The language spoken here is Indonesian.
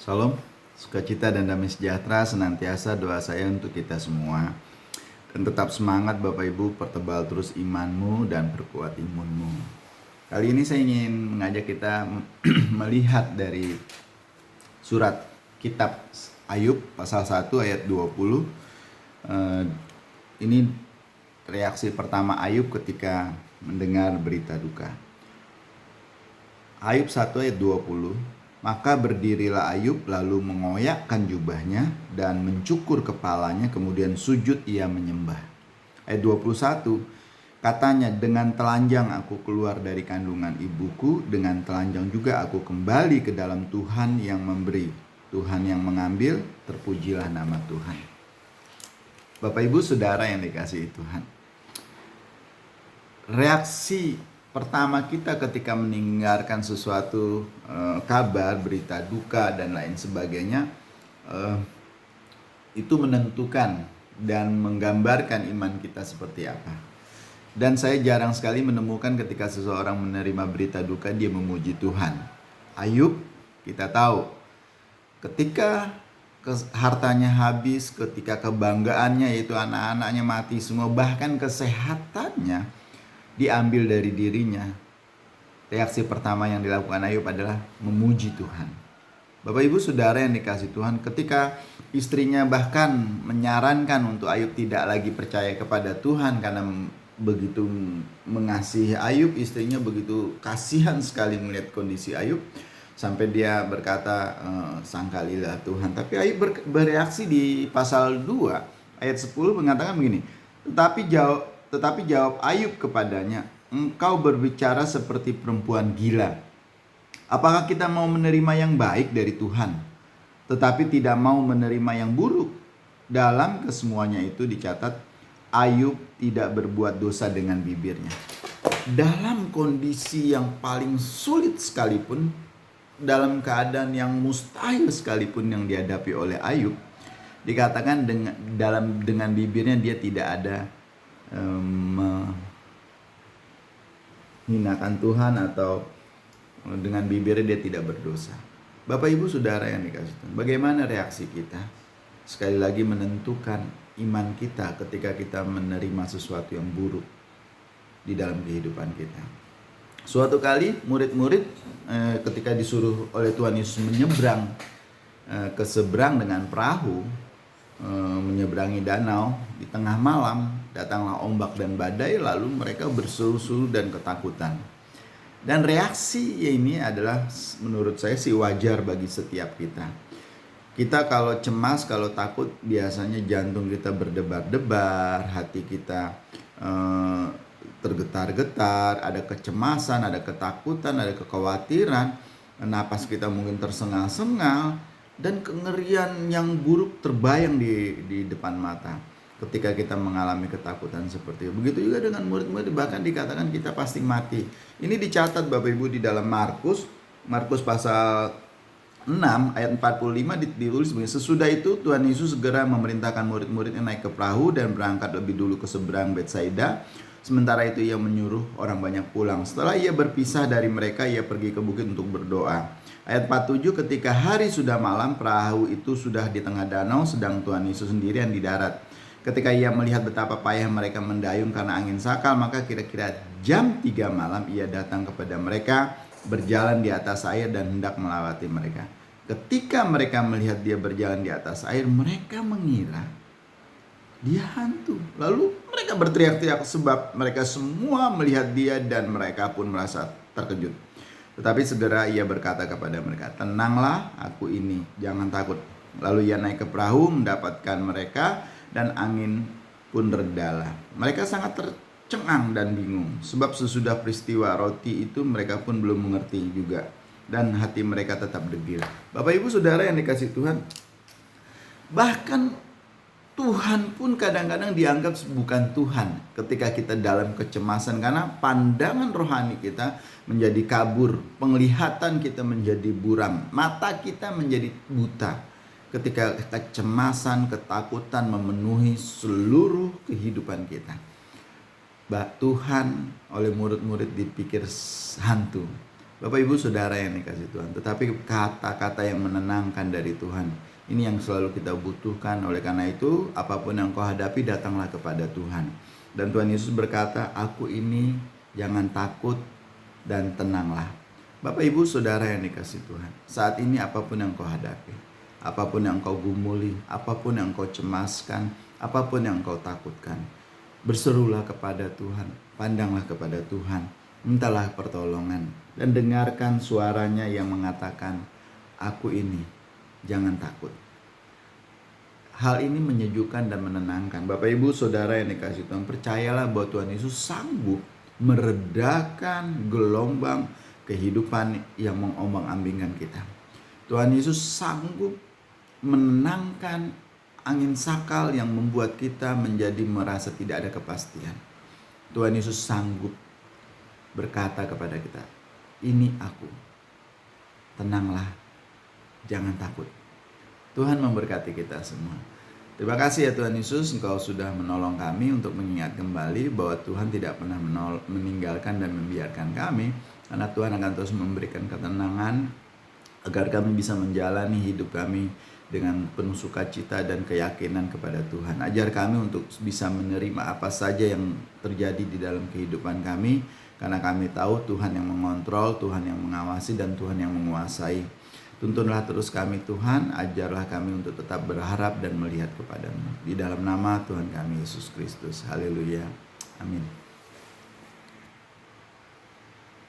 Salam, sukacita dan damai sejahtera senantiasa doa saya untuk kita semua. Dan tetap semangat Bapak Ibu, pertebal terus imanmu dan perkuat imunmu. Kali ini saya ingin mengajak kita melihat dari surat kitab Ayub pasal 1 ayat 20. Ini reaksi pertama Ayub ketika mendengar berita duka. Ayub 1 ayat 20. Maka berdirilah Ayub lalu mengoyakkan jubahnya dan mencukur kepalanya, kemudian sujud ia menyembah. Ayat 21, katanya, dengan telanjang aku keluar dari kandungan ibuku, dengan telanjang juga aku kembali ke dalam Tuhan yang memberi, Tuhan yang mengambil, terpujilah nama Tuhan. Bapak Ibu Saudara yang dikasihi Tuhan, reaksi pertama kita ketika mendengarkan sesuatu kabar, berita duka dan lain sebagainya, itu menentukan dan menggambarkan iman kita seperti apa. Dan saya jarang sekali menemukan ketika seseorang menerima berita duka dia memuji Tuhan. Ayub kita tahu ketika hartanya habis, ketika kebanggaannya yaitu anak-anaknya mati semua, bahkan kesehatannya diambil dari dirinya, reaksi pertama yang dilakukan Ayub adalah memuji Tuhan. Bapak Ibu Saudara yang dikasihi Tuhan, ketika istrinya bahkan menyarankan untuk Ayub tidak lagi percaya kepada Tuhan karena begitu mengasihi Ayub, istrinya begitu kasihan sekali melihat kondisi Ayub, sampai dia berkata, sangkalilah Tuhan. Tapi Ayub bereaksi di pasal 2 ayat 10 mengatakan begini, tetapi jawab Ayub kepadanya, engkau berbicara seperti perempuan gila. Apakah kita mau menerima yang baik dari Tuhan, tetapi tidak mau menerima yang buruk? Dalam kesemuanya itu dicatat, Ayub tidak berbuat dosa dengan bibirnya. Dalam kondisi yang paling sulit sekalipun, dalam keadaan yang mustahil sekalipun yang dihadapi oleh Ayub, dikatakan dengan bibirnya dia tidak ada menghinakan Tuhan, atau dengan bibirnya dia tidak berdosa. Bapak Ibu Saudara yang dikasihi Tuhan, bagaimana reaksi kita? Sekali lagi menentukan iman kita ketika kita menerima sesuatu yang buruk di dalam kehidupan kita. Suatu kali murid-murid ketika disuruh oleh Tuhan Yesus menyeberang ke seberang dengan perahu, menyeberangi danau, di tengah malam datanglah ombak dan badai, lalu mereka berseru-seru dan ketakutan. Dan reaksi ini adalah menurut saya sih wajar bagi setiap kita. Kita kalau cemas, kalau takut, biasanya jantung kita berdebar-debar, hati kita tergetar-getar, ada kecemasan, ada ketakutan, ada kekhawatiran, napas kita mungkin tersengal-sengal, dan kengerian yang buruk terbayang di depan mata ketika kita mengalami ketakutan seperti itu. Begitu juga dengan murid-murid, bahkan dikatakan kita pasti mati. Ini dicatat Bapak Ibu di dalam Markus pasal 6 ayat 45 ditulis begini, sesudah itu Tuhan Yesus segera memerintahkan murid-muridnya naik ke perahu dan berangkat lebih dulu ke seberang Betsaida. Sementara itu ia menyuruh orang banyak pulang. Setelah ia berpisah dari mereka, ia pergi ke bukit untuk berdoa. Ayat 47, ketika hari sudah malam, perahu itu sudah di tengah danau, sedang Tuhan Yesus sendirian di darat. Ketika ia melihat betapa payah mereka mendayung karena angin sakal, maka kira-kira jam 3 malam ia datang kepada mereka, berjalan di atas air dan hendak melawati mereka. Ketika mereka melihat dia berjalan di atas air, mereka mengira dia hantu. Lalu mereka berteriak-teriak sebab mereka semua melihat dia dan mereka pun merasa terkejut. Tetapi segera ia berkata kepada mereka, tenanglah, aku ini, jangan takut. Lalu ia naik ke perahu mendapatkan mereka dan angin pun redalah. Mereka sangat tercengang dan bingung, sebab sesudah peristiwa roti itu mereka pun belum mengerti juga, dan hati mereka tetap degil. Bapak Ibu Saudara yang dikasihi Tuhan, bahkan Tuhan pun kadang-kadang dianggap bukan Tuhan ketika kita dalam kecemasan, karena pandangan rohani kita menjadi kabur, penglihatan kita menjadi buram, mata kita menjadi buta ketika kecemasan, ketakutan memenuhi seluruh kehidupan kita. Tuhan oleh murid-murid dipikir hantu. Bapak Ibu Saudara yang dikasih Tuhan, tetapi kata-kata yang menenangkan dari Tuhan, ini yang selalu kita butuhkan. Oleh karena itu, apapun yang kau hadapi, datanglah kepada Tuhan. Dan Tuhan Yesus berkata, aku ini, jangan takut dan tenanglah. Bapak Ibu Saudara yang dikasih Tuhan, saat ini apapun yang kau hadapi, apapun yang kau gumuli, apapun yang kau cemaskan, apapun yang kau takutkan, berserulah kepada Tuhan, pandanglah kepada Tuhan, mintalah pertolongan, dan dengarkan suaranya yang mengatakan, aku ini, jangan takut. Hal ini menyejukkan dan menenangkan. Bapak Ibu Saudara yang dikasih Tuhan, percayalah bahwa Tuhan Yesus sanggup meredakan gelombang kehidupan yang mengombang-ambingkan kita. Tuhan Yesus sanggup menenangkan angin sakal yang membuat kita menjadi merasa tidak ada kepastian. Tuhan Yesus sanggup berkata kepada kita, ini aku, tenanglah, jangan takut. Tuhan memberkati kita semua. Terima kasih ya Tuhan Yesus, Engkau sudah menolong kami untuk mengingat kembali bahwa Tuhan tidak pernah meninggalkan dan membiarkan kami. Karena Tuhan akan terus memberikan ketenangan agar kami bisa menjalani hidup kami dengan penuh sukacita dan keyakinan kepada Tuhan. Ajar kami untuk bisa menerima apa saja yang terjadi di dalam kehidupan kami, karena kami tahu Tuhan yang mengontrol, Tuhan yang mengawasi, dan Tuhan yang menguasai. Tuntunlah terus kami Tuhan, ajarlah kami untuk tetap berharap dan melihat kepadamu. Di dalam nama Tuhan kami Yesus Kristus. Haleluya. Amin.